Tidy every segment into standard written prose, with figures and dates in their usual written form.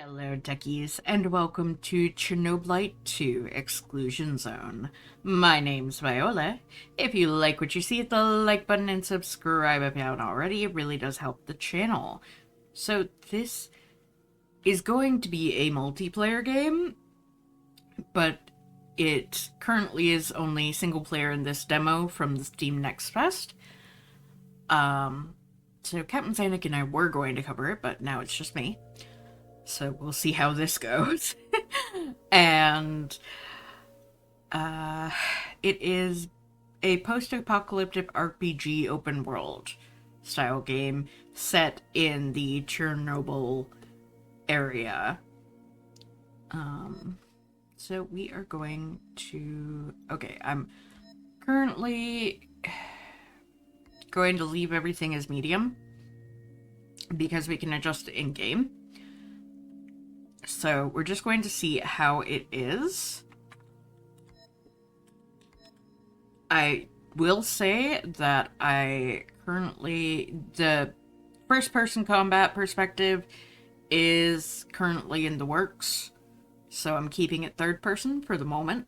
Hello, techies, and welcome to Chernobylite 2 Exclusion Zone. My name's Viola. If you like what you see, hit the like button and subscribe if you haven't already. It really does help the channel. So this is going to be a multiplayer game, but it currently is only single player in this demo from the Steam Next Fest. So Captain Zanuck and I were going to cover it, but now it's just me. So we'll see how this goes. And it is a post-apocalyptic RPG open world style game set in the Chernobyl area. So we are going to... Okay, I'm currently going to leave everything as medium because we can adjust it in-game. So we're just going to see how it is. I will say that the first-person combat perspective is currently in the works. So I'm keeping it third-person for the moment.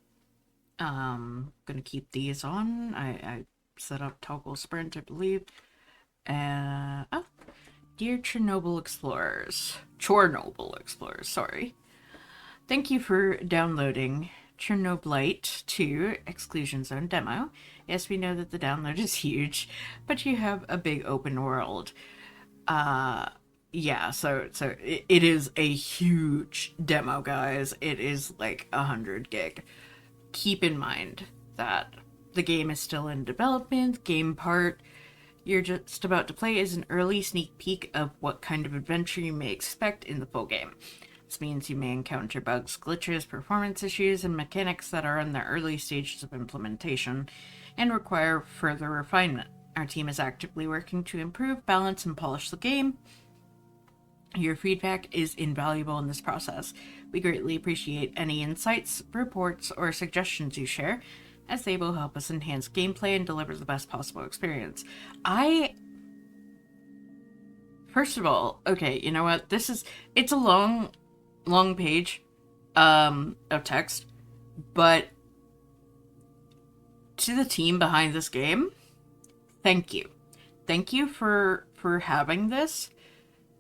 Gonna keep these on. I set up toggle sprint, I believe. Oh. Dear Chernobyl Explorers, sorry. Thank you for downloading Chernobylite 2 Exclusion Zone demo. Yes, we know that the download is huge, but you have a big open world. Yeah, so it is a huge demo, guys. It is like 100 gig. Keep in mind that the game is still in development. Game part you're just about to play is an early sneak peek of what kind of adventure you may expect in the full game. This means you may encounter bugs, glitches, performance issues, and mechanics that are in the early stages of implementation and require further refinement. Our team is actively working to improve, balance, and polish the game. Your feedback is invaluable in this process. We greatly appreciate any insights, reports, or suggestions you share, as they will help us enhance gameplay and deliver the best possible experience. First of all, okay, you know what? It's a long page of text, but to the team behind this game, thank you. Thank you for having this,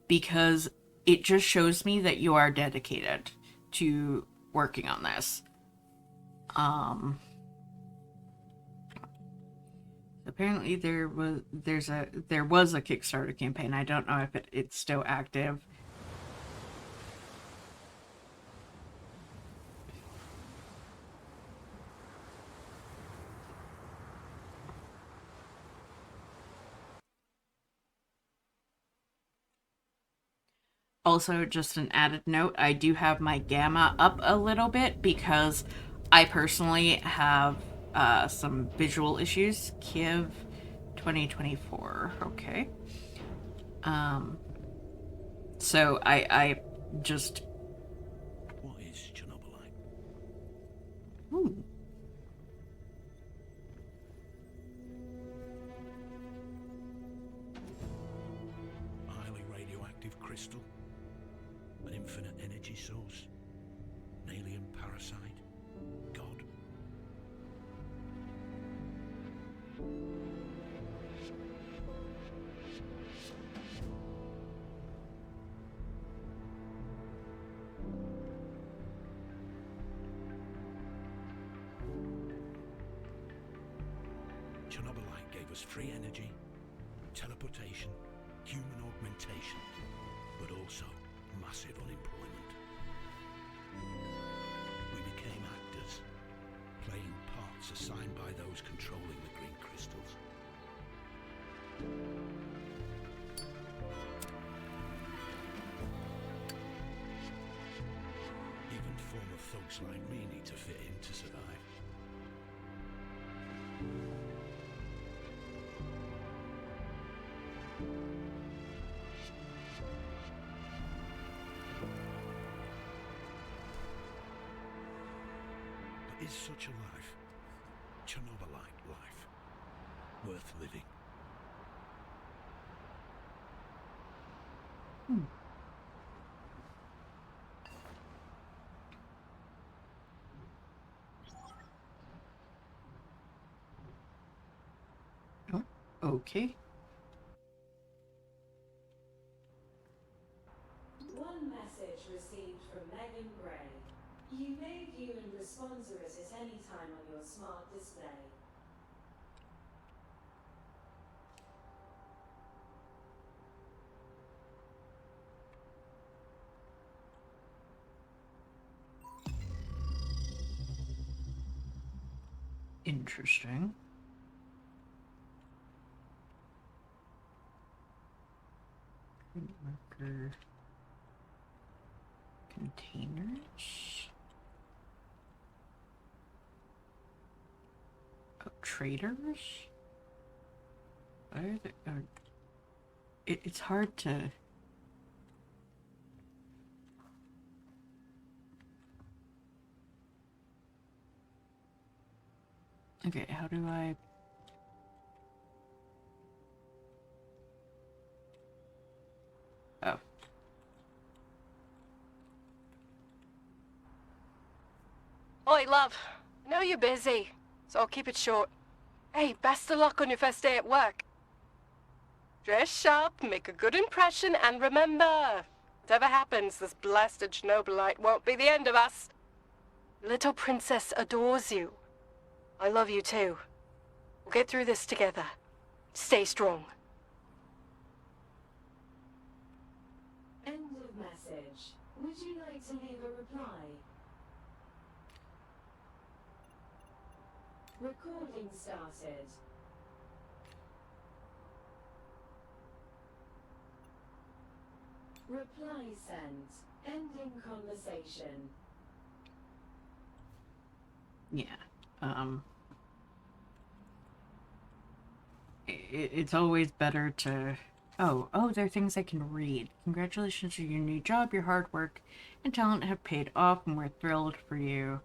because it just shows me that you are dedicated to working on this. Apparently there was a Kickstarter campaign. I don't know if it's still active. Also, just an added note, I do have my gamma up a little bit because I personally have some visual issues. Kiev 2024. Okay. So I just... What is Chernobylite? Ooh. A highly radioactive crystal? An infinite energy source? An alien parasite? God? Chernobylite gave us free energy, teleportation, human augmentation, but also massive unemployment. We became actors, playing parts assigned by those controlling the green crystals. Even former thugs like me need to fit in to survive. But is such a life, Chernobylite life, worth living? Okay. One message received from Megan Gray. You may view and respond to it at any time on your smart display. Interesting. Marker. Containers. Oh, traders? What are they? It's hard to... Okay, how do I... Oh. Oi, love. I know you're busy, so I'll keep it short. Hey, best of luck on your first day at work. Dress sharp, make a good impression, and remember, whatever happens, this blasted Chernobylite won't be the end of us. Little princess adores you. I love you too. We'll get through this together. Stay strong. End of message. Would you like to leave a reply? Recording started. Reply sent. Ending conversation. Yeah. It's always better to... Oh, there are things I can read. Congratulations on your new job. Your hard work and talent have paid off, and we're thrilled for you.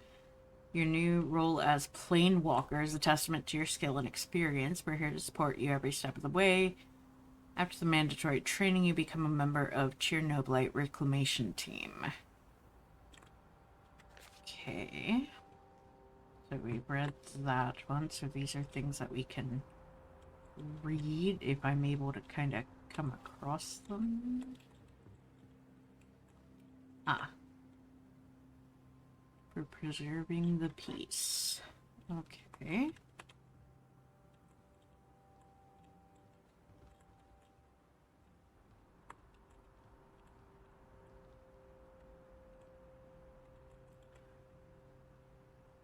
Your new role as Planewalker is a testament to your skill and experience. We're here to support you every step of the way. After the mandatory training, you become a member of Chernobylite Reclamation Team. Okay. So we read that one, so these are things that we can read if I'm able to kind of come across them. Ah. For preserving the peace. Okay.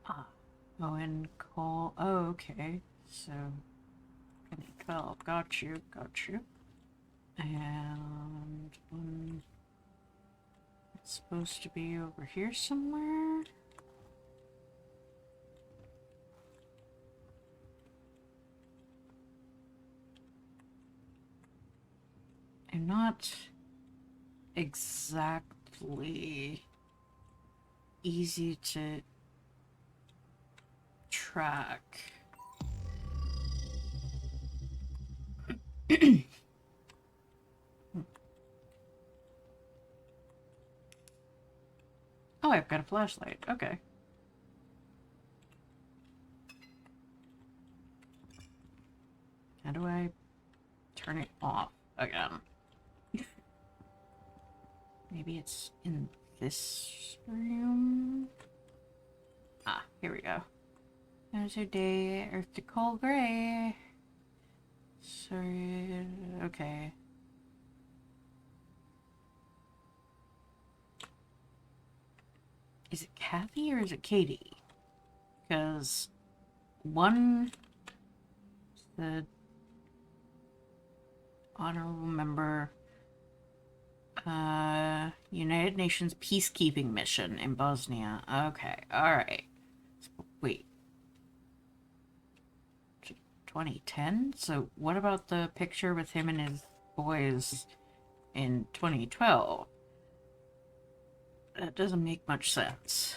Ah. Oh, and call. Oh, okay. So, 12. Got you. And it's supposed to be over here somewhere. I'm not exactly easy to track. Oh, I've got a flashlight. Okay. How do I turn it off again? Maybe it's in this room? Ah, here we go. There's a day, Earth to cold gray. Sorry, okay. Is it Kathy or is it Katie? Because one the honorable member, United Nations peacekeeping mission in Bosnia. Okay, alright. Wait. 2010? So what about the picture with him and his boys in 2012? That doesn't make much sense.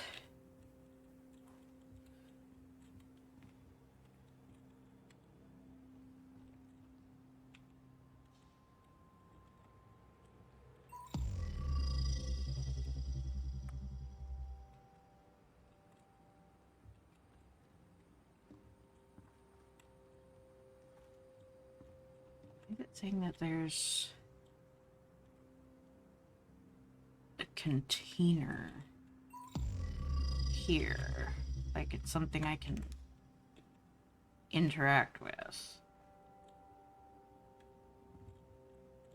saying that there's a container here. Like it's something I can interact with.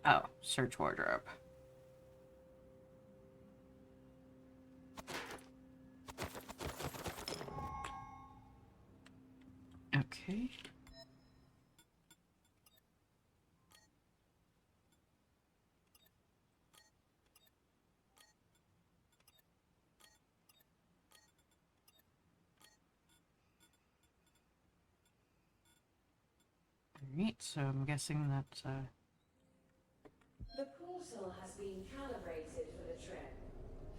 Oh, search wardrobe. Okay. Alright, so I'm guessing that, The portal has been calibrated for the trip.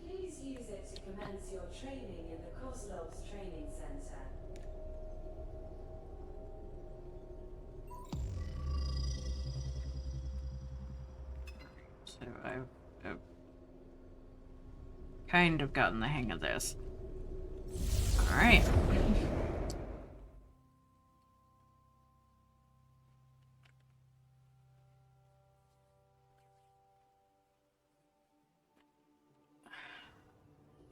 Please use it to commence your training in the Kozlov's Training Center. so I've kind of gotten the hang of this. Alright.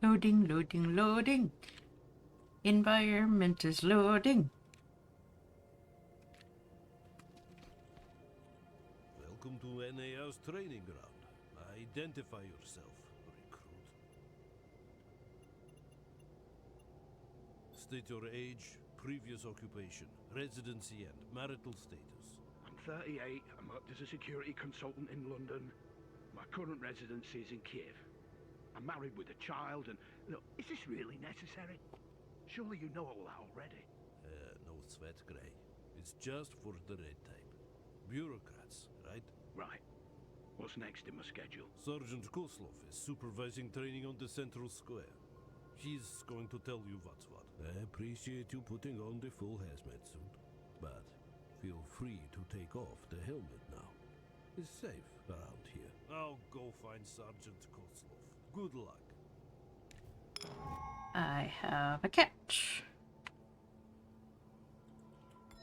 Loading, loading, loading. Environment is loading. Welcome to NA's training ground. Identify yourself, recruit. State your age, previous occupation, residency, and marital status. I'm 38. I worked as a security consultant in London. My current residency is in Kiev. I'm married with a child and... Look, is this really necessary? Surely you know all that already. No sweat, Gray. It's just for the red type. Bureaucrats, right? Right. What's next in my schedule? Sergeant Kozlov is supervising training on the Central Square. She's going to tell you what's what. I appreciate you putting on the full hazmat suit, but feel free to take off the helmet now. It's safe around here. Now go find Sergeant Kozlov. Good luck. I have a catch.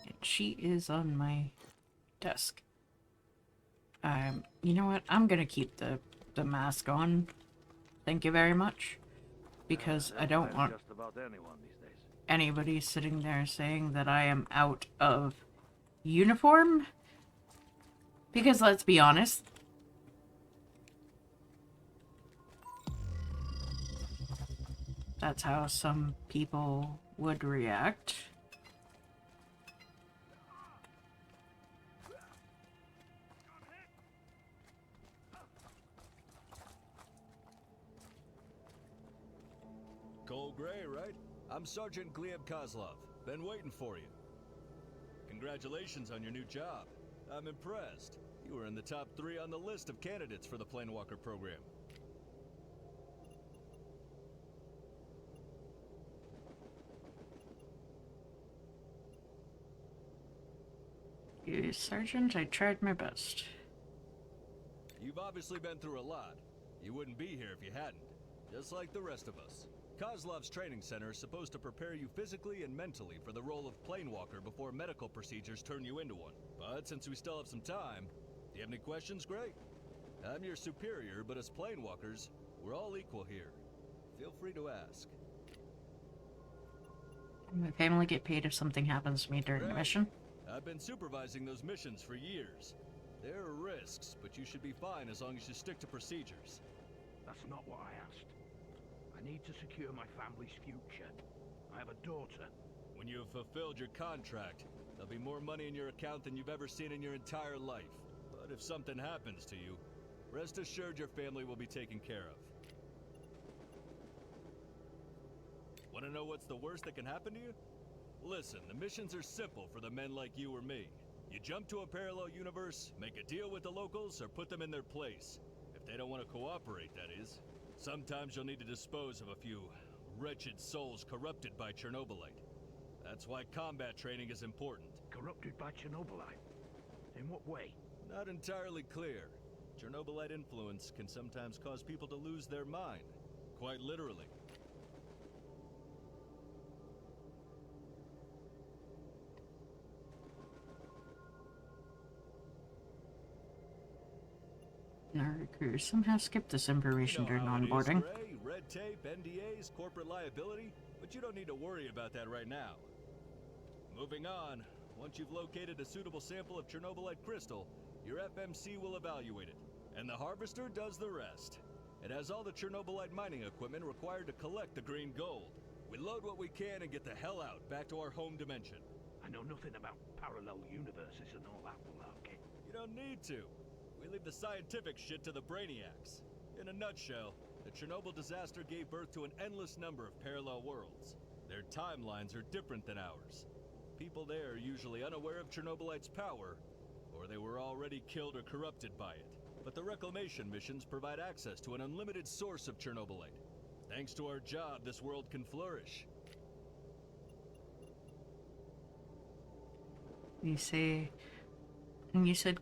And she is on my desk. You know what? I'm gonna keep the mask on. Thank you very much. Because I don't want just about anyone these days. anybody sitting there saying that I am out of uniform. Because let's be honest, that's how some people would react. Cole Gray, right? I'm Sergeant Gleb Kozlov. Been waiting for you. Congratulations on your new job. I'm impressed. You were in the top 3 on the list of candidates for the Planewalker program. Yes, Sergeant, I tried my best. You've obviously been through a lot. You wouldn't be here if you hadn't. Just like the rest of us. Kozlov's training center is supposed to prepare you physically and mentally for the role of Planewalker before medical procedures turn you into one. But since we still have some time, do you have any questions, Gray? I'm your superior, but as Planewalkers, we're all equal here. Feel free to ask. My family get paid if something happens to me during the Right. mission. I've been supervising those missions for years. There are risks, but you should be fine as long as you stick to procedures. That's not what I asked. I need to secure my family's future. I have a daughter. When you have fulfilled your contract, there'll be more money in your account than you've ever seen in your entire life. But if something happens to you, rest assured your family will be taken care of. Want to know what's the worst that can happen to you? Listen, the missions are simple for the men like you or me. You jump to a parallel universe, make a deal with the locals, or put them in their place. If they don't want to cooperate, that is. Sometimes you'll need to dispose of a few wretched souls corrupted by Chernobylite. That's why combat training is important. Corrupted by Chernobylite? In what way? Not entirely clear. Chernobylite influence can sometimes cause people to lose their mind. Quite literally. Our recruiters somehow skipped this information You know during how it is, onboarding. Gray. Red tape, NDAs, corporate liability, but you don't need to worry about that right now. Moving on, once you've located a suitable sample of Chernobylite crystal, your FMC will evaluate it, and the harvester does the rest. It has all the Chernobylite mining equipment required to collect the green gold. We load what we can and get the hell out, back to our home dimension. I know nothing about parallel universes and all that, okay? You don't need to. We leave the scientific shit to the brainiacs. In a nutshell, the Chernobyl disaster gave birth to an endless number of parallel worlds. Their timelines are different than ours. People there are usually unaware of Chernobylite's power, or they were already killed or corrupted by it. But the reclamation missions provide access to an unlimited source of Chernobylite. Thanks to our job, this world can flourish. You said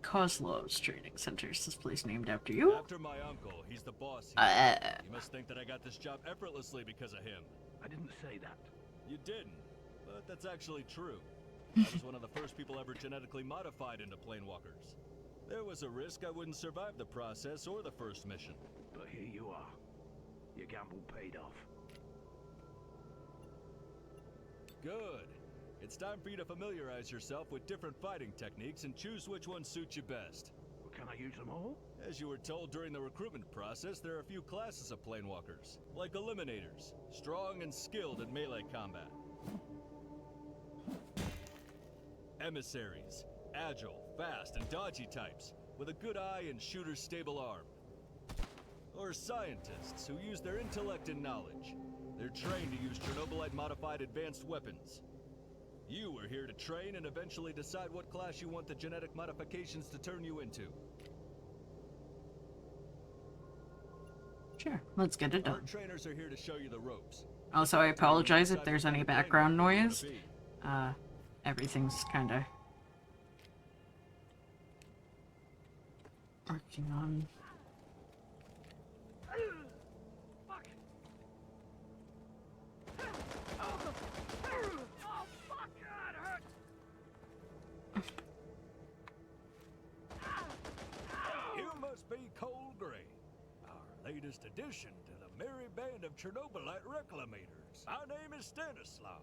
Kozlov's training center. Is this place named after you? After my uncle, he's the boss here. You must think that I got this job effortlessly because of him. I didn't say that. You didn't, but that's actually true. I was one of the first people ever genetically modified into planewalkers. There was a risk I wouldn't survive the process or the first mission. But here you are. Your gamble paid off. Good. It's time for you to familiarize yourself with different fighting techniques and choose which one suits you best. Well, can I use them all? As you were told during the recruitment process, there are a few classes of planewalkers, like Eliminators, strong and skilled in melee combat. Emissaries, agile, fast, and dodgy types, with a good eye and shooter's stable arm. Or Scientists, who use their intellect and knowledge. They're trained to use Chernobylite-modified advanced weapons. You are here to train and eventually decide what class you want the genetic modifications to turn you into. Sure, let's get it Our done. trainers are here to show you the ropes. Also, I apologize if there's any background noise. Everything's kinda working on. Fuck! Oh, fuck! That hurt! You must be Cold Gray, our latest addition to the merry band of Chernobylite reclamators. My name is Stanislav.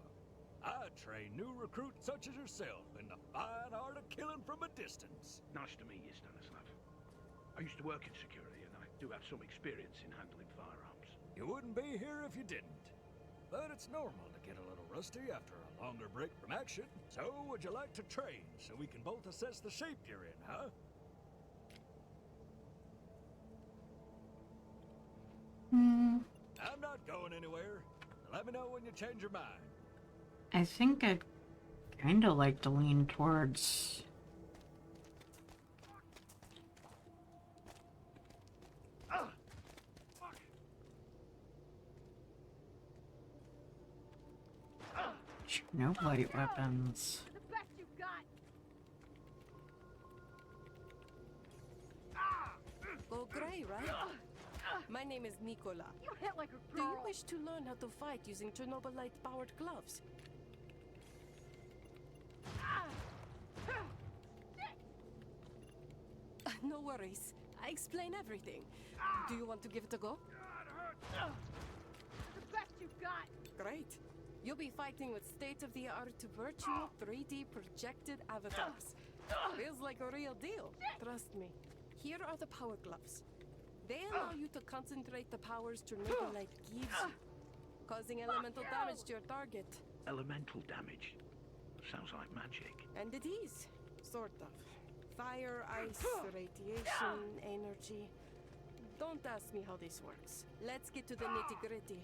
I train new recruits such as yourself in the fine art of killing from a distance. Nice to meet you, Stanislav. I used to work in security, and I do have some experience in handling firearms. You wouldn't be here if you didn't. But it's normal to get a little rusty after a longer break from action. So, would you like to train so we can both assess the shape you're in, huh? I'm not going anywhere. Let me know when you change your mind. I think I'd kinda like to lean towards. Fuck! Chernobylite weapons. The best you've got. Go Gray, right? My name is Nicola. You hit like a Do you girl. wish to learn how to fight using Chernobylite-powered gloves? No worries. I explain everything. Do you want to give it a go? The best you've got. Great. You'll be fighting with state-of-the-art virtual 3D projected avatars. Feels like a real deal. Trust me. Here are the power gloves. They allow you to concentrate the powers Chernobylite gives you, causing elemental damage to your target. Elemental damage. Sounds like magic. And it is, sort of. Fire, ice, radiation, energy. Don't ask me how this works. Let's get to the nitty-gritty.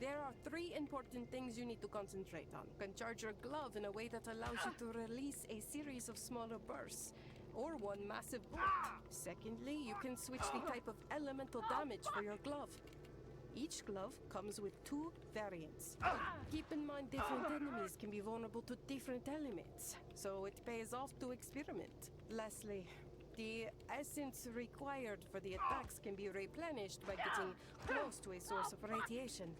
There are 3 important things you need to concentrate on. You can charge your glove in a way that allows you to release a series of smaller bursts, or one massive bolt. Secondly, you can switch the type of elemental damage for your glove. Each glove comes with 2 variants. Keep in mind different enemies can be vulnerable to different elements, so it pays off to experiment. Lastly, the essence required for the attacks can be replenished by getting close to a source of radiation.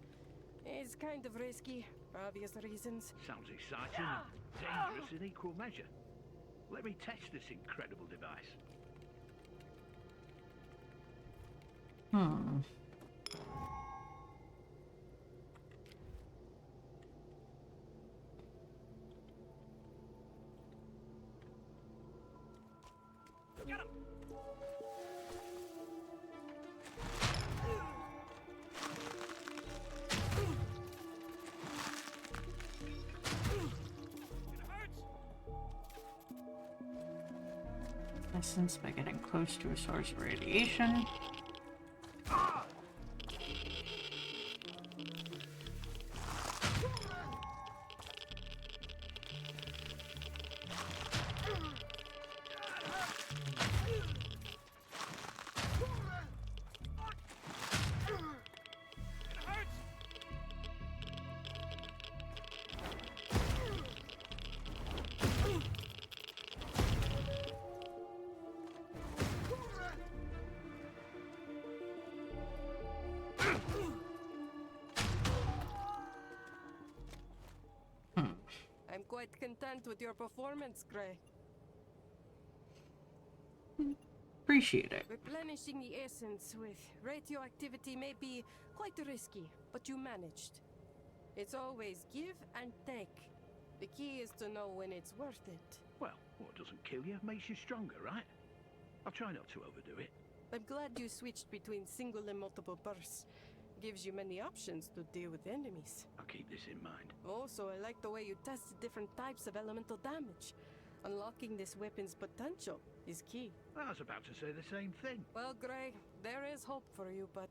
It's kind of risky, for obvious reasons. Sounds exciting and dangerous in equal measure. Let me test this incredible device. Hmm. Essence by getting close to a source of radiation. I'm quite content with your performance, Gray. Appreciate it. Replenishing the essence with radioactivity may be quite risky, but you managed. It's always give and take. The key is to know when it's worth it. Well, what doesn't kill you makes you stronger, right? I'll try not to overdo it. I'm glad you switched between single and multiple bursts. Gives you many options to deal with enemies. I'll keep this in mind. Also, I like the way you tested different types of elemental damage. Unlocking this weapon's potential is key. I was about to say the same thing. Well, Gray, there is hope for you, but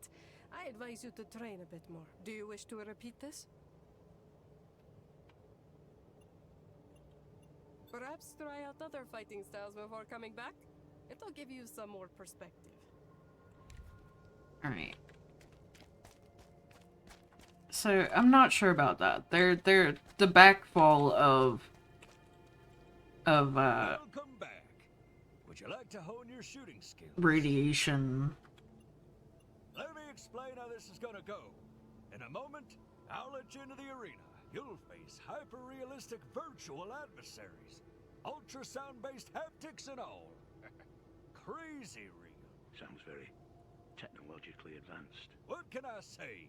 I advise you to train a bit more. Do you wish to repeat this? Perhaps try out other fighting styles before coming back? It'll give you some more perspective. Alright. So, I'm not sure about that. They're the backfall of Welcome back. Would you like to hone your shooting skills? radiation. Let me explain how this is gonna go. In a moment, I'll let you into the arena. You'll face hyper-realistic virtual adversaries. Ultrasound-based haptics and all. Crazy real. Sounds very technologically advanced. What can I say?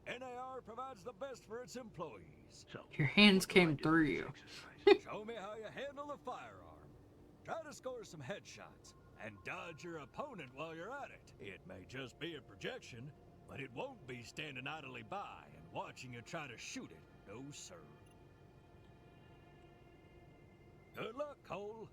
NAR provides the best for its employees. So, Your hands what do I came do through with you. this exercise? Show me how you handle the firearm. Try to score some headshots and dodge your opponent while you're at it. It may just be a projection, but it won't be standing idly by and watching you try to shoot it. No, sir. Good luck, Cole.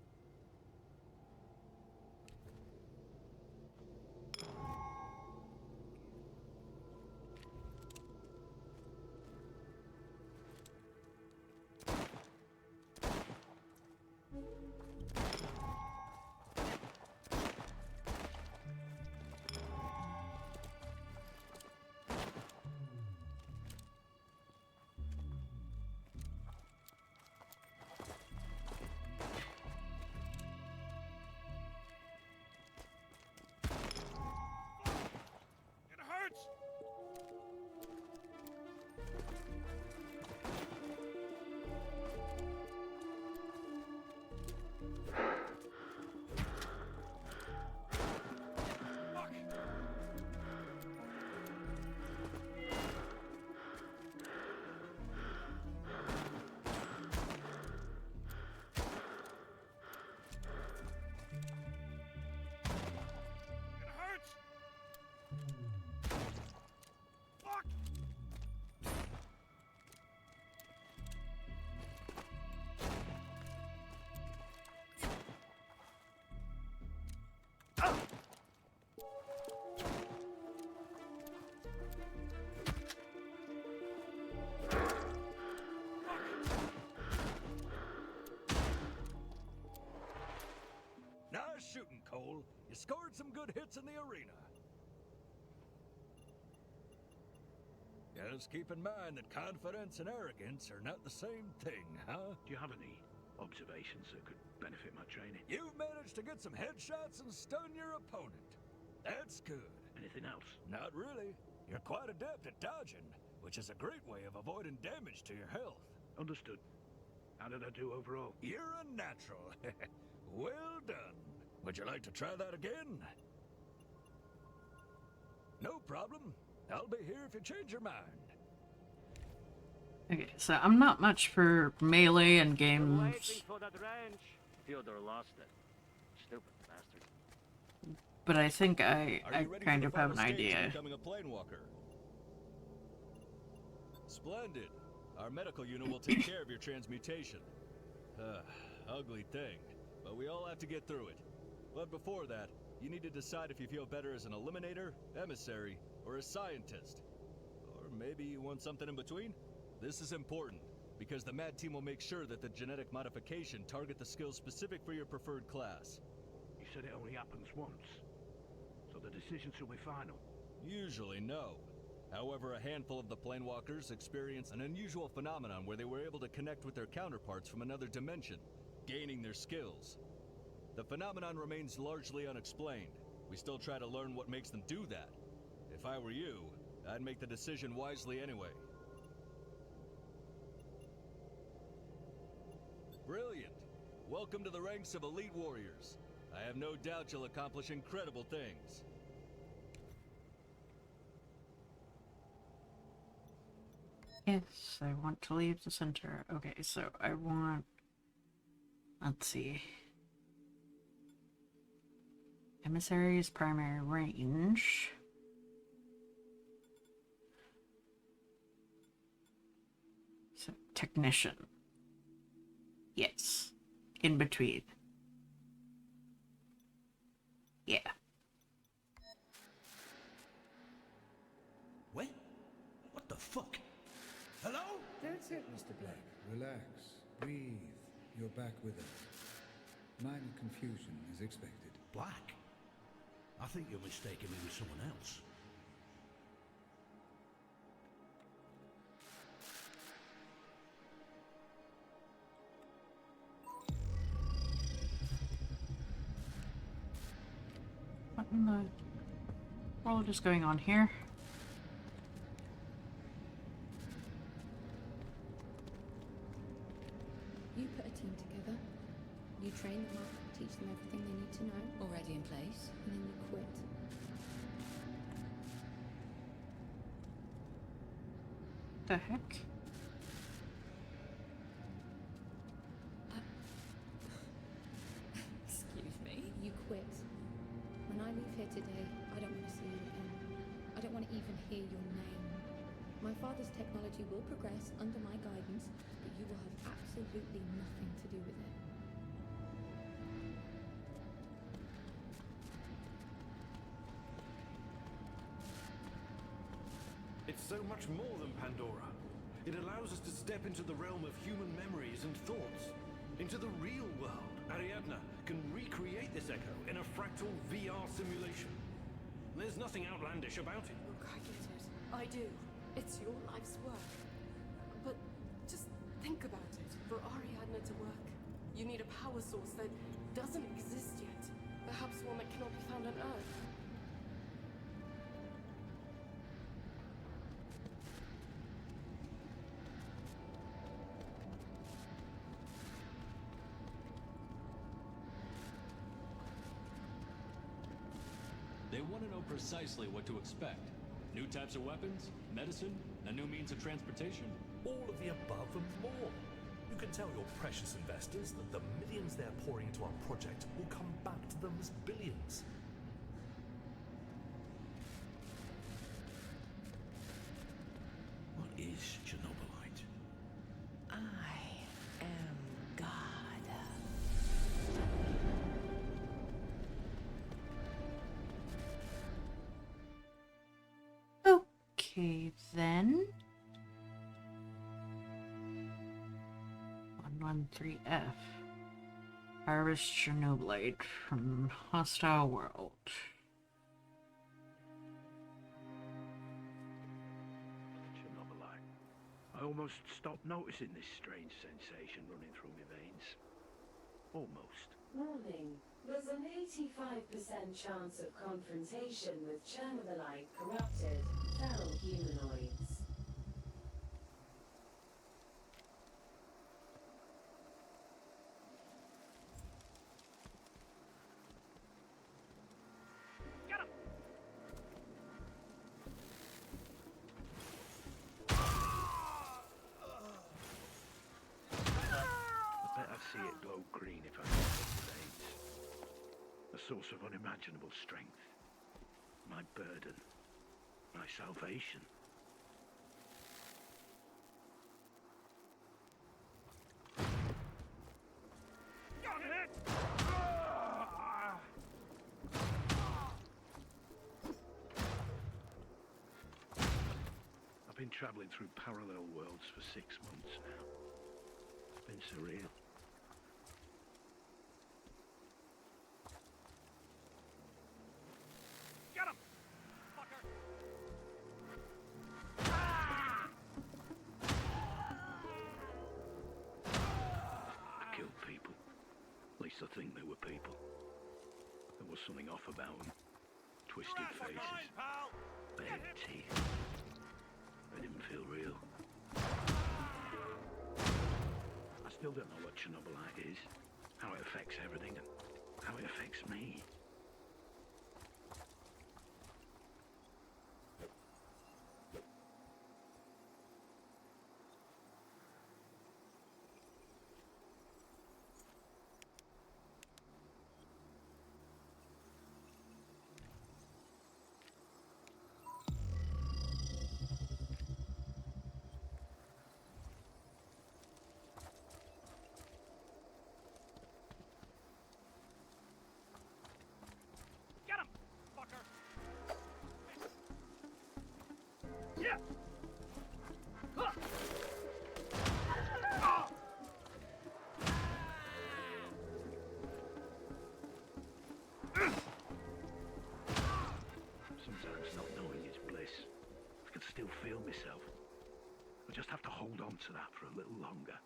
It hurts! Fuck! It hurts! Fuck! Nice shooting, Cole. You scored some good hits in the arena. Just keep in mind that confidence and arrogance are not the same thing, huh? Do you have any observations that could benefit my training? You've managed to get some headshots and stun your opponent. That's good. Anything else? Not really. You're quite adept at dodging, which is a great way of avoiding damage to your health. Understood. How did I do overall? You're a natural. Well done. Would you like to try that again? No problem. I'll be here if you change your mind. Okay, so I'm not much for melee and games, Waiting for that range. Theodore lost it. Stupid bastard. but I think I Are you ready kind for of the have an final stage of idea. becoming a planewalker? Splendid. Our medical unit will take care of your transmutation. Ugly thing, but we all have to get through it. But before that, you need to decide if you feel better as an eliminator, emissary, or a scientist. Or maybe you want something in between? This is important, because the MAD team will make sure that the genetic modification target the skills specific for your preferred class. You said it only happens once. So the decision shall be final. Usually no. However, a handful of the planewalkers experience an unusual phenomenon where they were able to connect with their counterparts from another dimension, gaining their skills. The phenomenon remains largely unexplained. We still try to learn what makes them do that. If I were you, I'd make the decision wisely anyway. Brilliant! Welcome to the ranks of elite warriors. I have no doubt you'll accomplish incredible things. Yes, I want to leave the center. Okay, so I want... Let's see. Emissary's primary range. So, technician. Yes. In between. Yeah. What? What the fuck? Hello? That's it, Mr. Black. Relax. Breathe. You're back with us. Minor confusion is expected. Black? I think you're mistaking me with someone else. What in the world is going on here? You put a team together, you train them up, teach them everything they need to know. Already in place. And then you quit. The heck? Excuse me? You quit. When I leave here today, I don't want to see you again. I don't want to even hear your name. My father's technology will progress under my guidance, but you will have absolutely nothing to do with it. It's so much more than Pandora. It allows us to step into the realm of human memories and thoughts. Into the real world. Ariadna can recreate this echo in a fractal VR simulation. There's nothing outlandish about it. Look, I get it. I do. It's your life's work. But just think about it. For Ariadna to work, you need a power source that doesn't exist yet. Perhaps one that cannot be found on Earth. They want to know precisely what to expect. New types of weapons, medicine, a new means of transportation. All of the above and more. You can tell your precious investors that the millions they're pouring into our project will come back to them as billions. What is Chernobylite? I am God. Okay, then. 113F. Harvest Chernobylite from hostile world. Chernobylite. I almost stopped noticing this strange sensation running through my veins. Almost. Warning. There's an 85% chance of confrontation with Chernobylite corrupted, feral humanoids. glow green if I had the veins. A source of unimaginable strength. My burden. My salvation. Got it! I've been traveling through parallel worlds for 6 months now. It's been surreal. Get him! Fucker! I killed people. At least I think they were people. There was something off about them. Twisted faces. Bare teeth. They didn't feel real. I still don't know what Chernobylite is, how it affects everything, and how it affects me. Get him, fucker! Yeah! Huh. Ah! Sometimes not knowing is bliss. I can still feel myself. I just have to hold on to that for a little longer.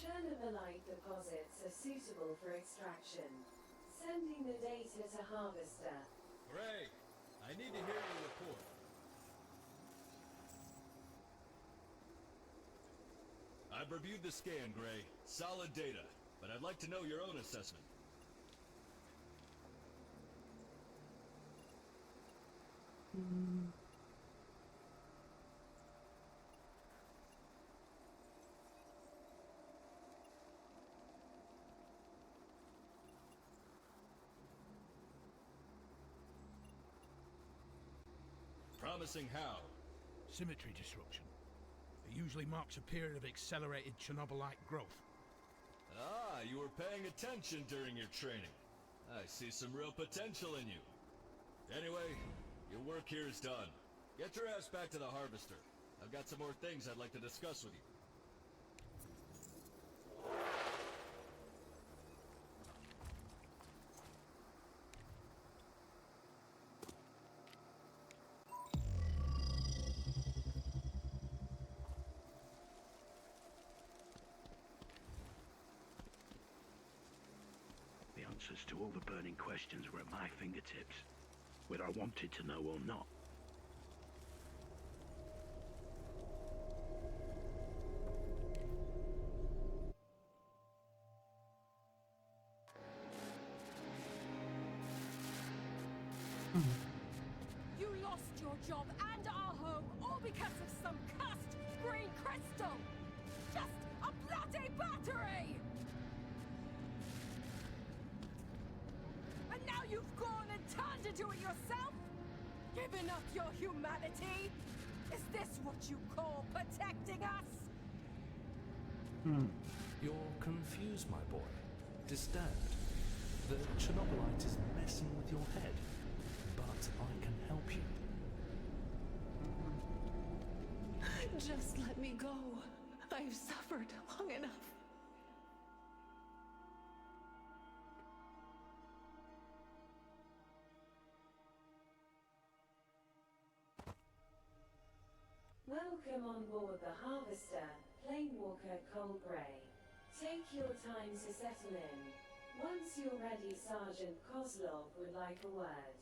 Chernobylite deposits are suitable for extraction. Sending the data to Harvester. Gray, I need to hear your report. I've reviewed the scan, Gray. Solid data, but I'd like to know your own assessment. Promising how? Symmetry disruption. It usually marks a period of accelerated Chernobylite growth. Ah, you were paying attention during your training. I see some real potential in you. Anyway, your work here is done. Get your ass back to the Harvester. I've got some more things I'd like to discuss with you. The answers to all the burning questions were at my fingertips, whether I wanted to know or not. You lost your job and our home, all because of some cussed green crystal! Just a bloody battery! And now you've gone and turned into it yourself? Giving up your humanity? Is this what you call protecting us? You're confused, my boy. Disturbed. The Chernobylite is messing with your head. But I can help you. Just let me go. I've suffered long enough. Welcome on board the Harvester, Planewalker Cole Gray. Take your time to settle in. Once you're ready, Sergeant Kozlov would like a word.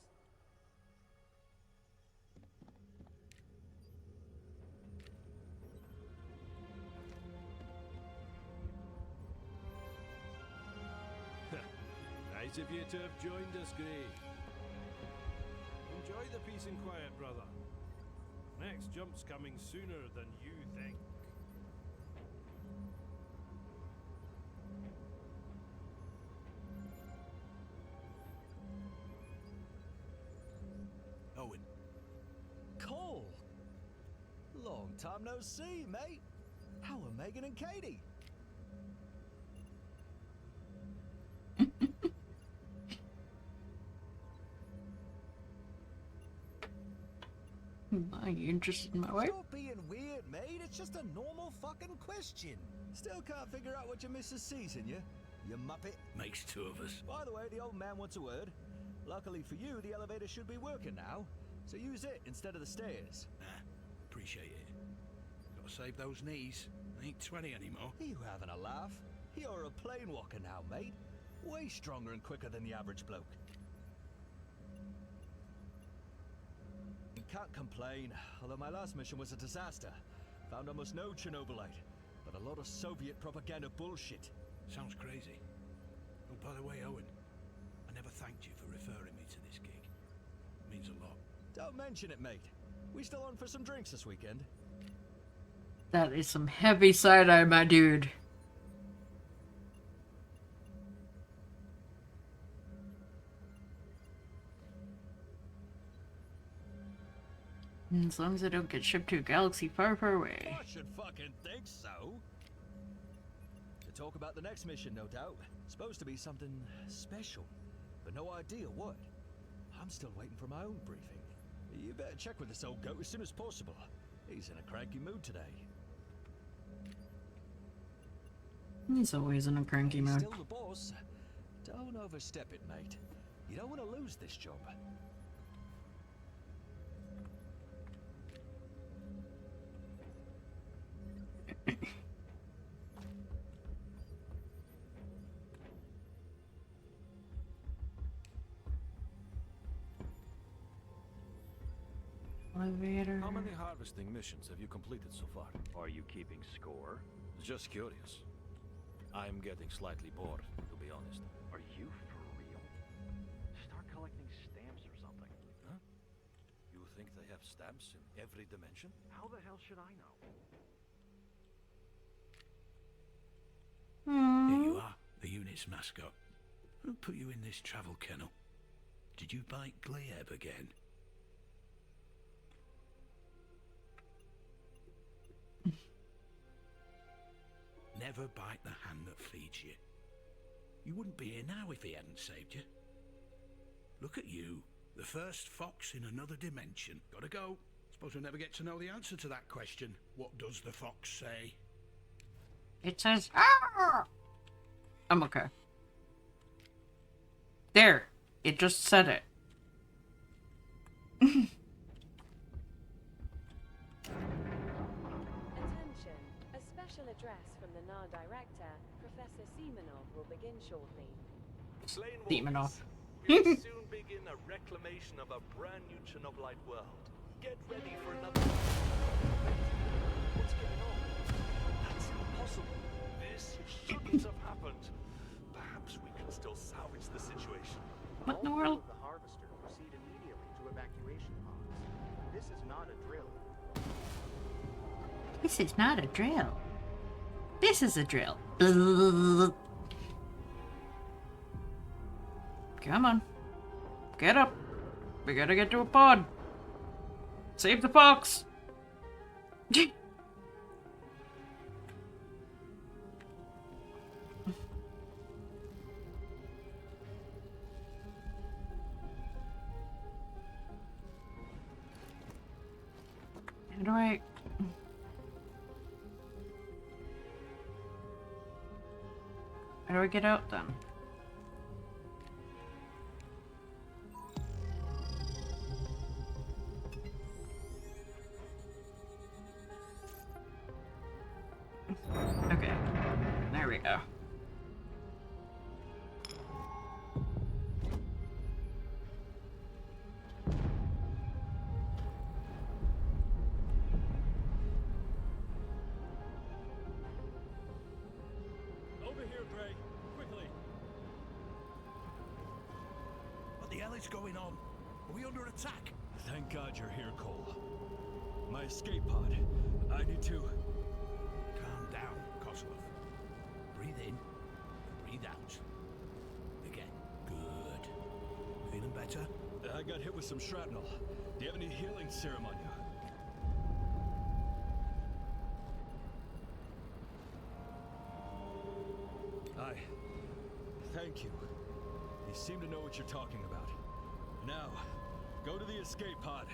Nice of you to have joined us, Gray. Enjoy the peace and quiet, brother. Next jump's coming sooner than you think. Owen. Cole! Long time no see, mate. How are Megan and Katie? Are you interested in my wife? Stop being weird, mate. It's just a normal fucking question. Still can't figure out what your missus sees in you, you muppet. Makes two of us. By the way, the old man wants a word. Luckily for you, the elevator should be working now, so use it instead of the stairs. Appreciate it. Gotta save those knees. I ain't 20 anymore. Are you having a laugh? You're a plane walker now, mate. Way stronger and quicker than the average bloke. Can't complain, although my last mission was a disaster. Found almost no Chernobylite, but a lot of Soviet propaganda bullshit. Sounds crazy. Oh, by the way, Owen, I never thanked you for referring me to this gig. It means a lot. Don't mention it, mate. We still on for some drinks this weekend? That is some heavy side-eye, my dude. As long as I don't get shipped to a galaxy far, far away. I should fucking think so. To talk about the next mission, no doubt. Supposed to be something special, but no idea what. I'm still waiting for my own briefing. You better check with this old goat as soon as possible. He's in a cranky mood today. He's always in a cranky mood. Still the boss. Don't overstep it, mate. You don't want to lose this job. Elevator. How many harvesting missions have you completed so far? Are you keeping score? Just curious. I'm getting slightly bored, to be honest. Are you for real? Start collecting stamps or something. Huh? You think they have stamps in every dimension? How the hell should I know? Here you are, the unit's mascot. Who put you in this travel kennel? Did you bite Gleb again? Never bite the hand that feeds you. You wouldn't be here now if he hadn't saved you. Look at you, the first fox in another dimension. Gotta go. Suppose we'll never get to know the answer to that question. What does the fox say? It says, ah! I'm okay. There. It just said it. Attention. A special address from the NAR director, Professor Semenov, will begin shortly. Semenov. We'll soon begin a reclamation of a brand new Chernobylite world. Get ready for another... What's going on? That's impossible. This shouldn't have happened. Perhaps we can still salvage the situation. What in the world? The harvester proceed immediately to evacuation pods. This is not a drill. This is not a drill. This is a drill. Come on. Get up. We gotta get to a pod. Save the fox. How do I get out then? Okay, there we go. Over here, Gray. Quickly. hell is going on? Are we under attack? Thank God you're here, Cole. My escape pod. I need to... Calm down, Kozlov. Breathe in, breathe out. Again. Good. Feeling better? I got hit with some shrapnel. Do you have any healing serum on you? Thank you. You seem to know what you're talking about. Now, go to the escape pod.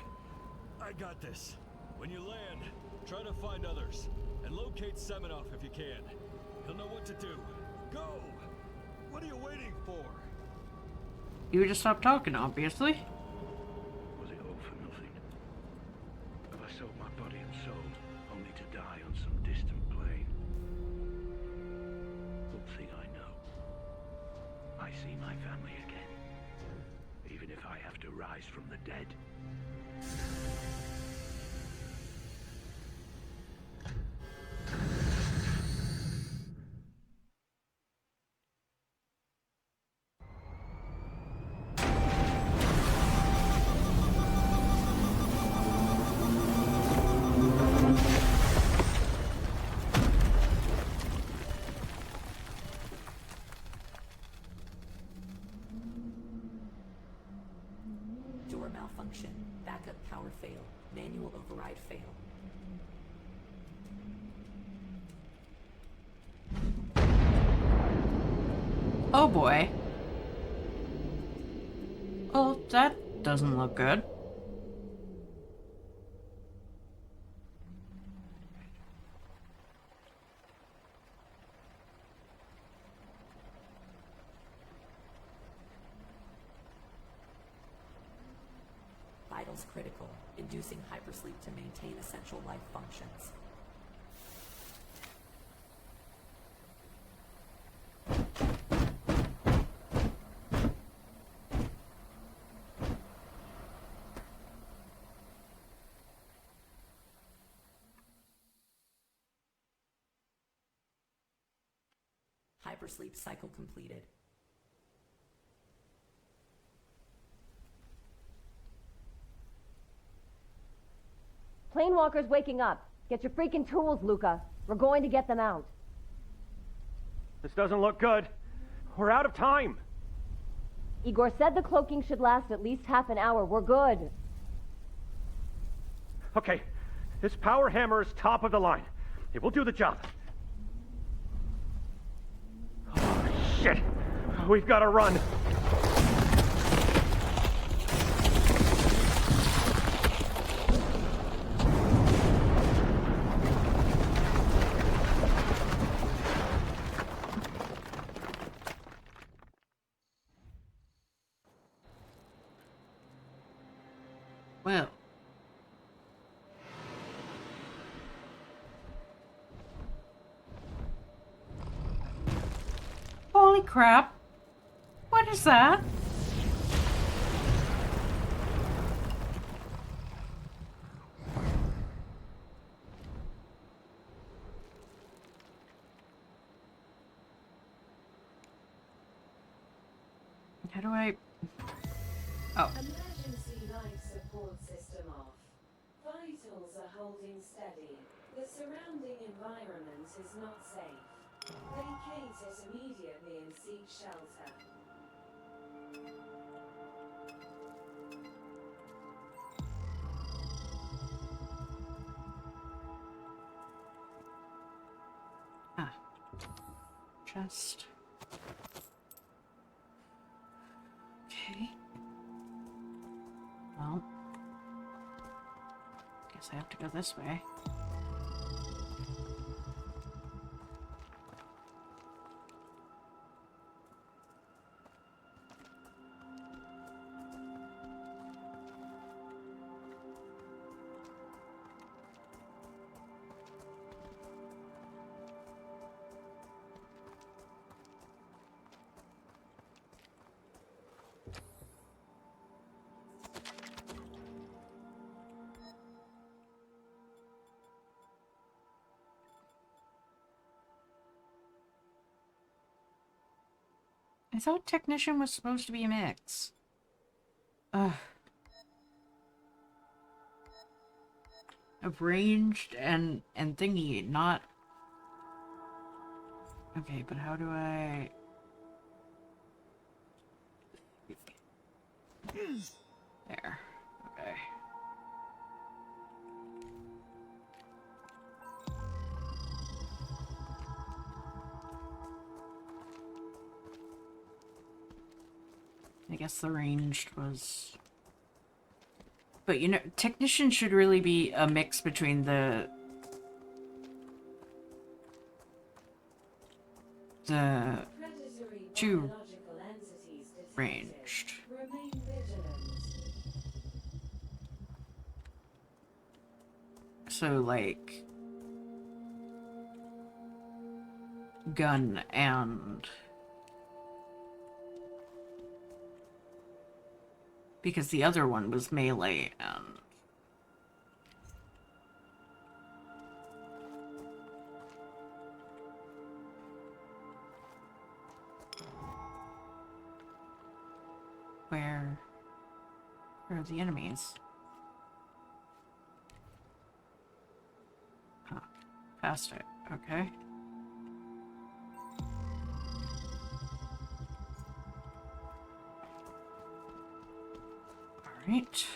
I got this. When you land, try to find others. And locate Semenov if you can. He'll know what to do. Go! What are you waiting for? You would just stop talking, obviously. Was it all for nothing? Have I sold my body and soul, only to die on some distant plane? One thing I know. I see my family again. Even if I have to rise from the dead. Door malfunction. Backup power fail. Manual override fail. Oh boy. Oh, that doesn't look good. Vitals critical. Inducing hypersleep to maintain essential life functions. Hypersleep cycle completed. Planewalker's waking up. Get your freaking tools, Luca. We're going to get them out. This doesn't look good. We're out of time. Igor said the cloaking should last at least half an hour. We're good. Okay, this power hammer is top of the line. It will do the job. Oh, shit. We've got to run. Well. Holy crap. What is that? How do I... Oh. Emergency life support system off. Vitals are holding steady. The surrounding environment is not safe. Vacate it immediately and seek shelter. Ah. Just... Okay. Well, guess I have to go this way. I thought technician was supposed to be a mix. Of ranged and thingy, not... Okay, but how do I... There. Okay. I guess the ranged was... But, you know, technician should really be a mix between the two ranged. Remain vigilant. So, like... gun and... Because the other one was melee and... Where are the enemies? Huh. Past it. Okay. Alright.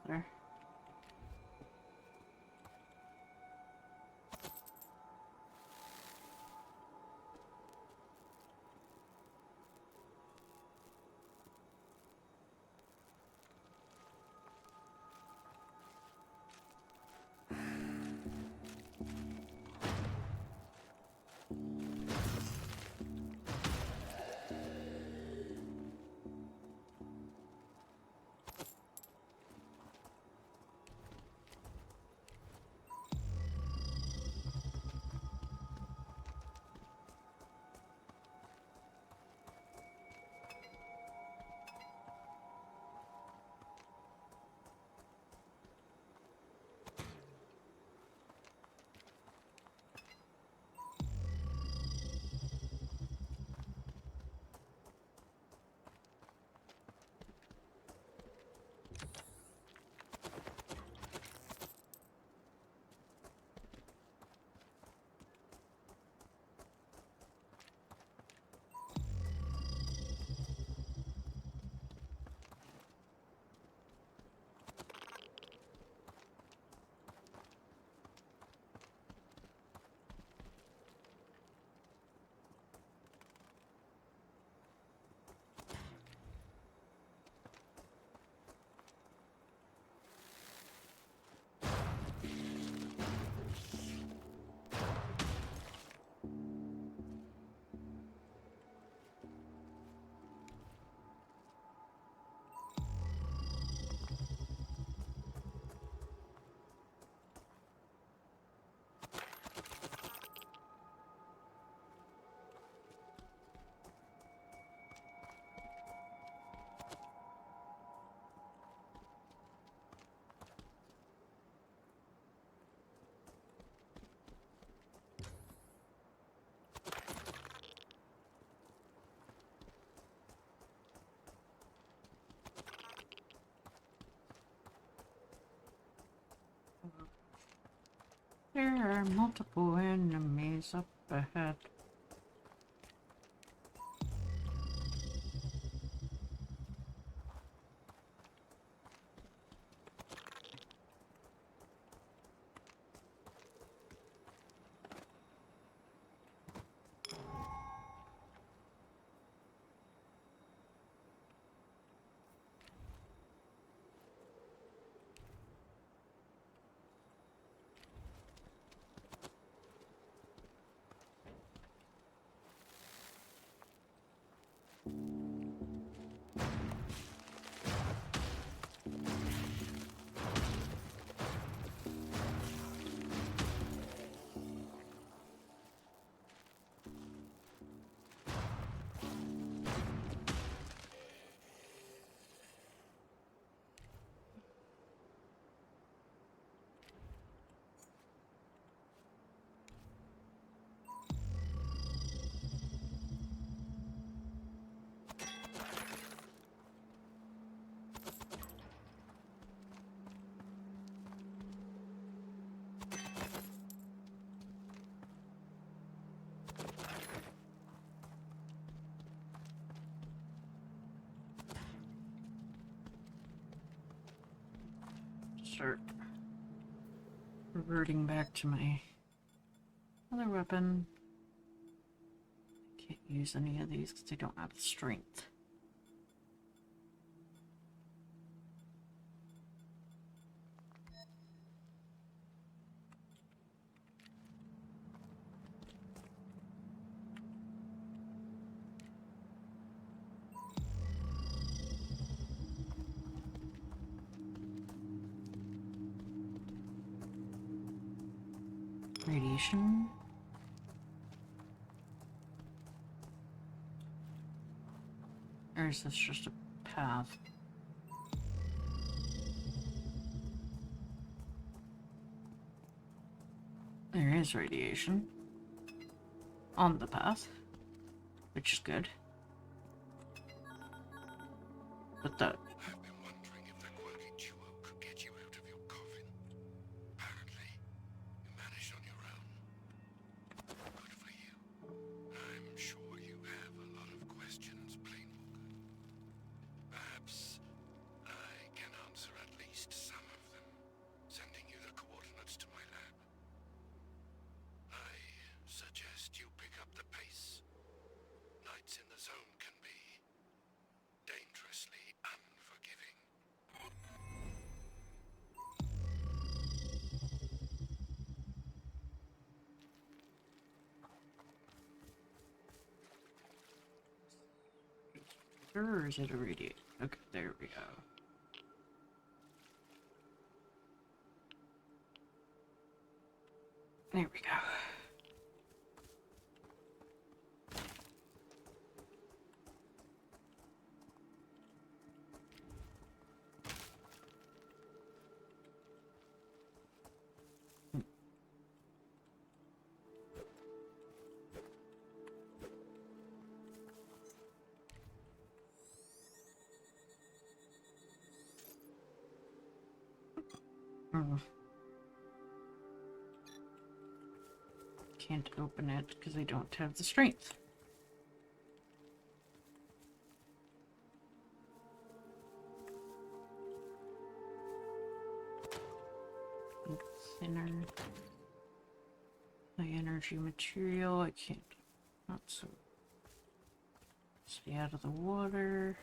There. There are multiple enemies up ahead. start reverting back to my other weapon. Can't use any of these because they don't have the strength. Radiation. Or is this just a path? There is radiation on the path, which is good. But the or is it a radiate? Okay, there we go. There we go. Can't open it because I don't have the strength. Thinner. High energy material. I can't. Not so. Stay out of the water.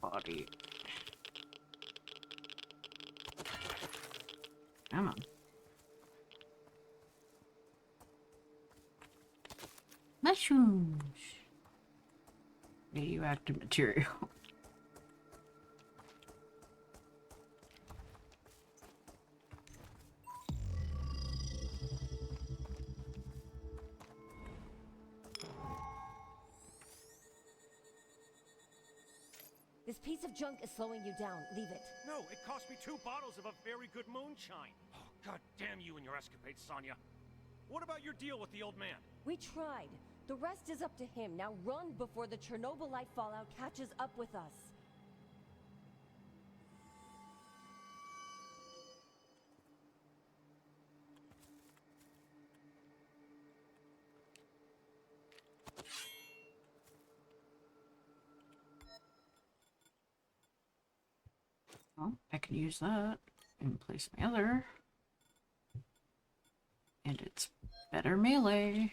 Body. Come on. Mushrooms. Radioactive material. This piece of junk is slowing you down. Leave it. No, it cost me 2 bottles of a very good moonshine. Oh, God damn you and your escapades, Sonya. What about your deal with the old man? We tried. The rest is up to him. Now run before the Chernobylite fallout catches up with us. Well, I can use that and place my other. And it's better melee.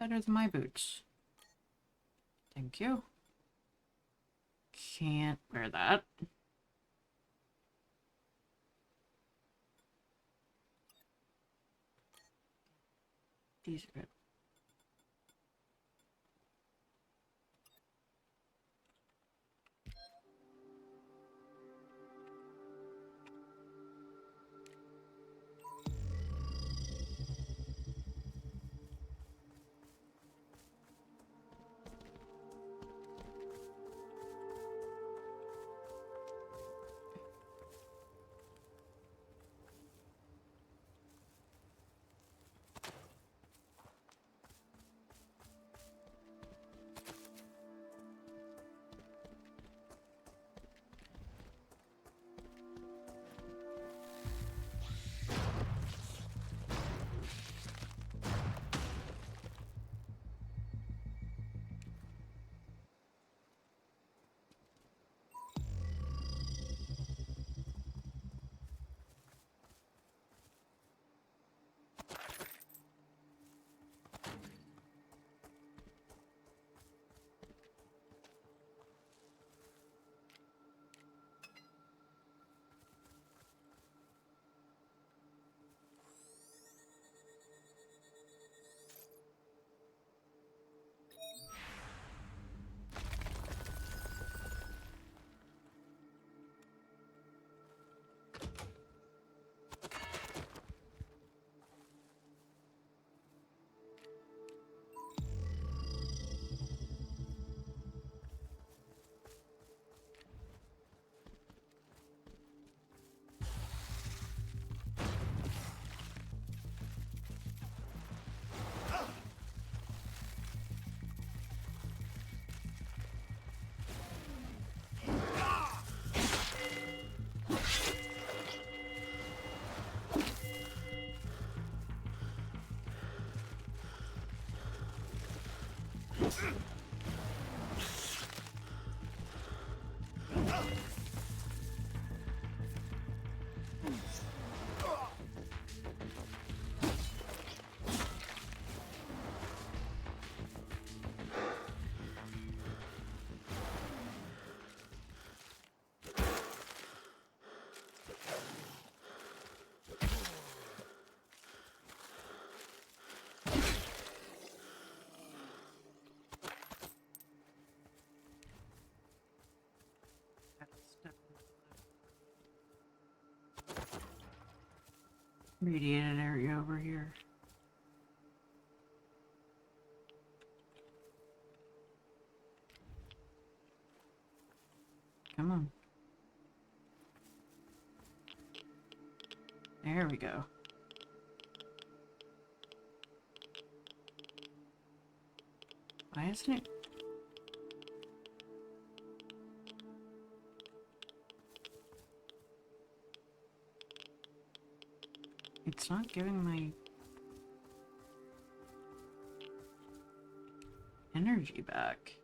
better than my boots. Thank you. Can't wear that. These are good. Radiated area over here. Come on. There we go. Why isn't it? It's not giving my energy back.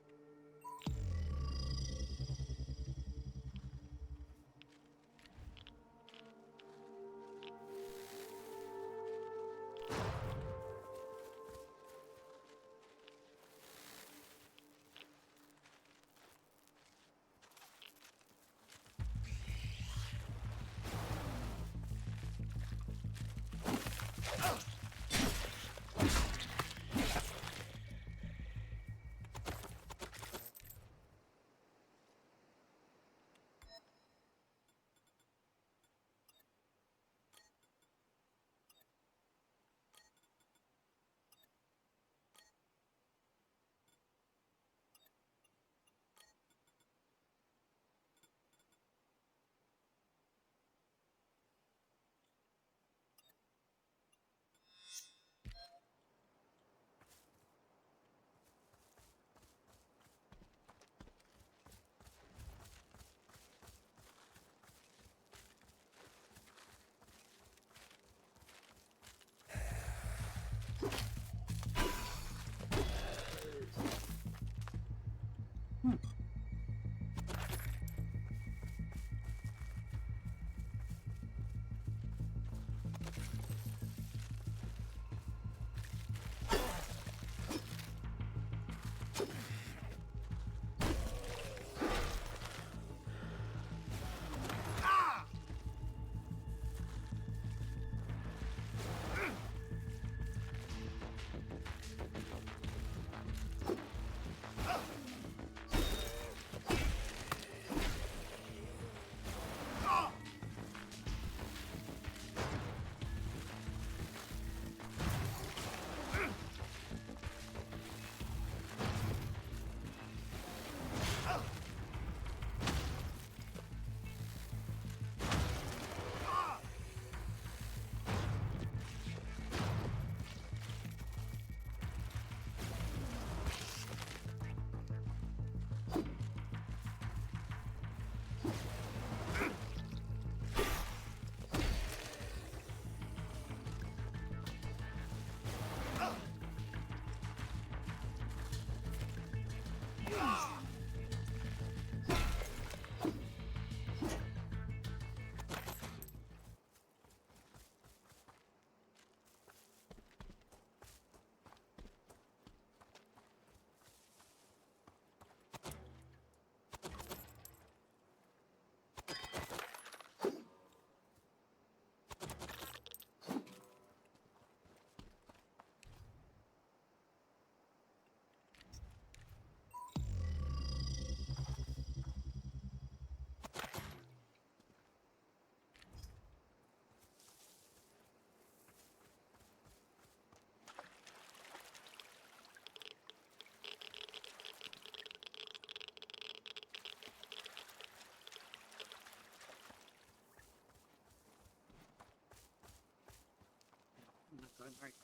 button right.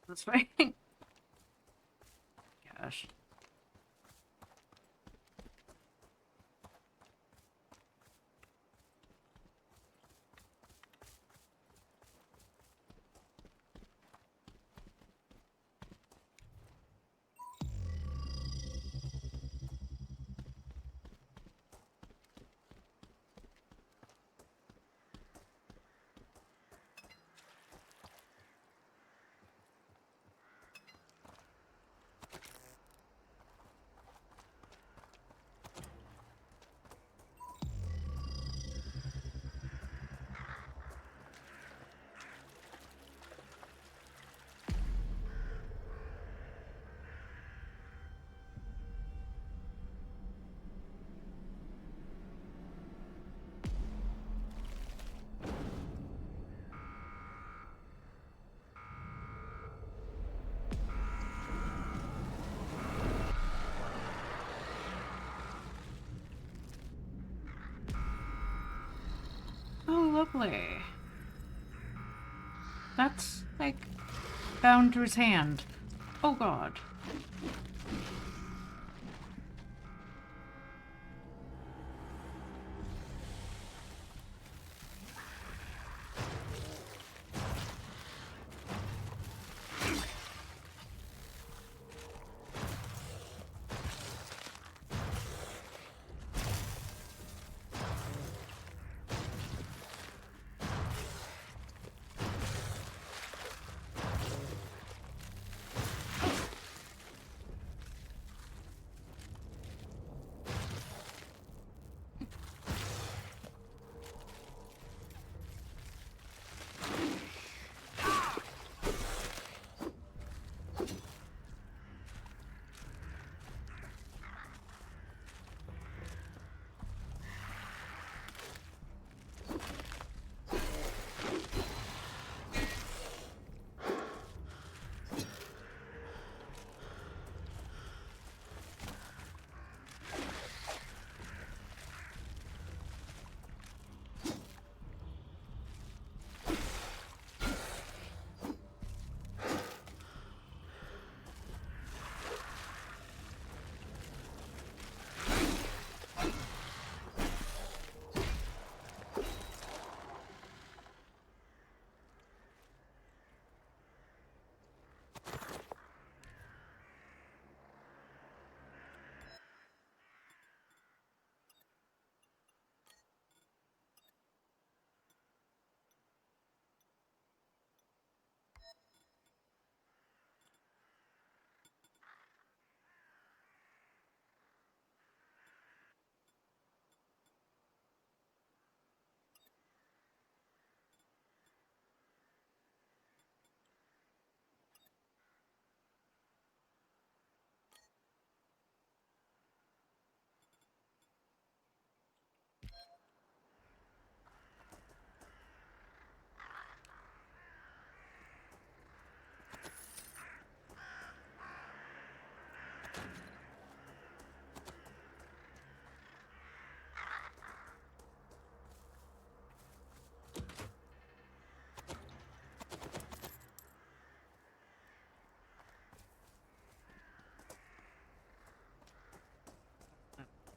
That's fine. Gosh. Oh, lovely. That's, like, bound to his hand. Oh, God.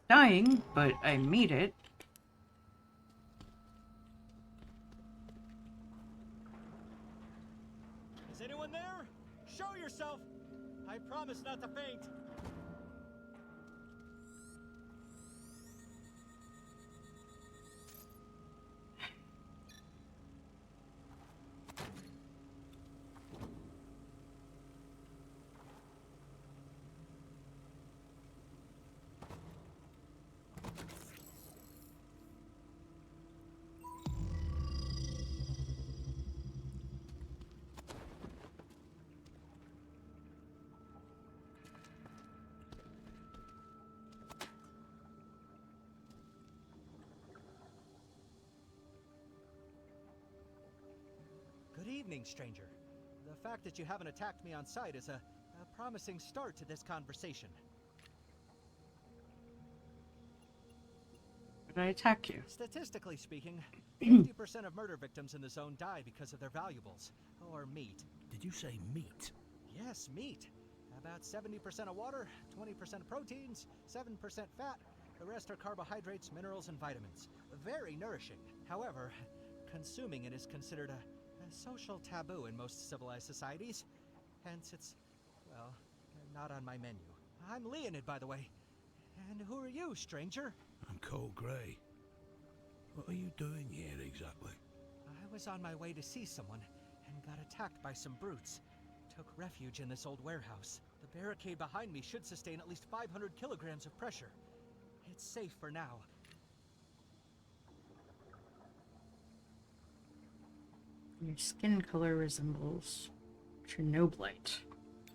Dying, but I made it. Is anyone there? Show yourself! I promise not to faint. Good evening, stranger. The fact that you haven't attacked me on sight is a promising start to this conversation. Did I attack you? Statistically speaking, 50% of murder victims in the zone die because of their valuables, or meat. Did you say meat? Yes, meat. About 70% of water, 20% proteins, 7% fat. The rest are carbohydrates, minerals, and vitamins. Very nourishing. However, consuming it is considered a social taboo in most civilized societies. Hence, it's, well, not on my menu. I'm Leonid, by the way. And who are you, stranger? I'm Cole Gray. What are you doing here exactly? I was on my way to see someone and got attacked by some brutes. Took refuge in this old warehouse. The barricade behind me should sustain at least 500 kilograms of pressure. It's safe for now. Your skin color resembles Chernobylite.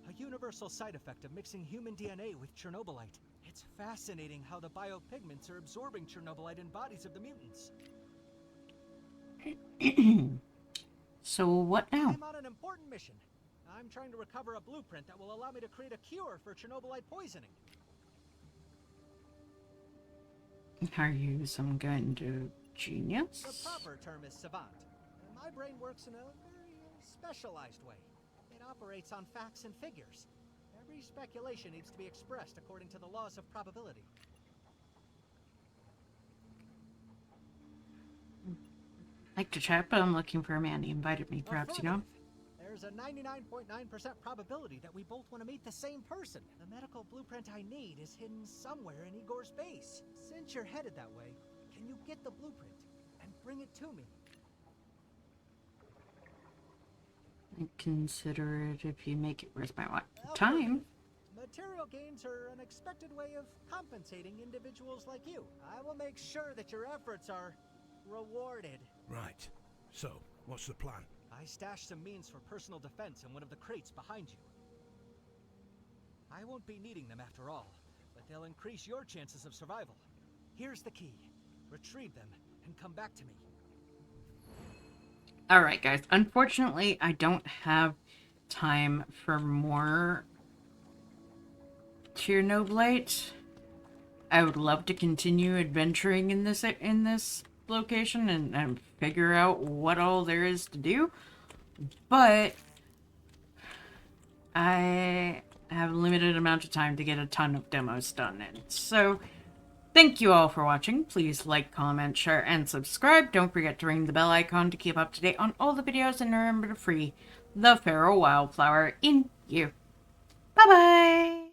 A universal side effect of mixing human DNA with Chernobylite. It's fascinating how the biopigments are absorbing Chernobylite in bodies of the mutants. So what now? I'm on an important mission. I'm trying to recover a blueprint that will allow me to create a cure for Chernobylite poisoning. Are you some kind of genius? The proper term is savant. My brain works in a very specialized way. It operates on facts and figures. Every speculation needs to be expressed according to the laws of probability. Like to chat, but I'm looking for a man. He invited me. Perhaps you know. There's a 99.9% probability that we both want to meet the same person. The medical blueprint I need is hidden somewhere in Igor's base. Since you're headed that way, can you get the blueprint and bring it to me? I'd consider it if you make it worth my time. Material gains are an expected way of compensating individuals like you. I will make sure that your efforts are rewarded. Right. So, what's the plan? I stashed some means for personal defense in one of the crates behind you. I won't be needing them after all, but they'll increase your chances of survival. Here's the key. Retrieve them and come back to me. Alright guys, unfortunately I don't have time for more Chernobylite. I would love to continue adventuring in this location and figure out what all there is to do, but I have a limited amount of time to get a ton of demos done, and so thank you all for watching. Please like, comment, share, and subscribe. Don't forget to ring the bell icon to keep up to date on all the videos, and remember to free the feral wildflower in you. Bye bye.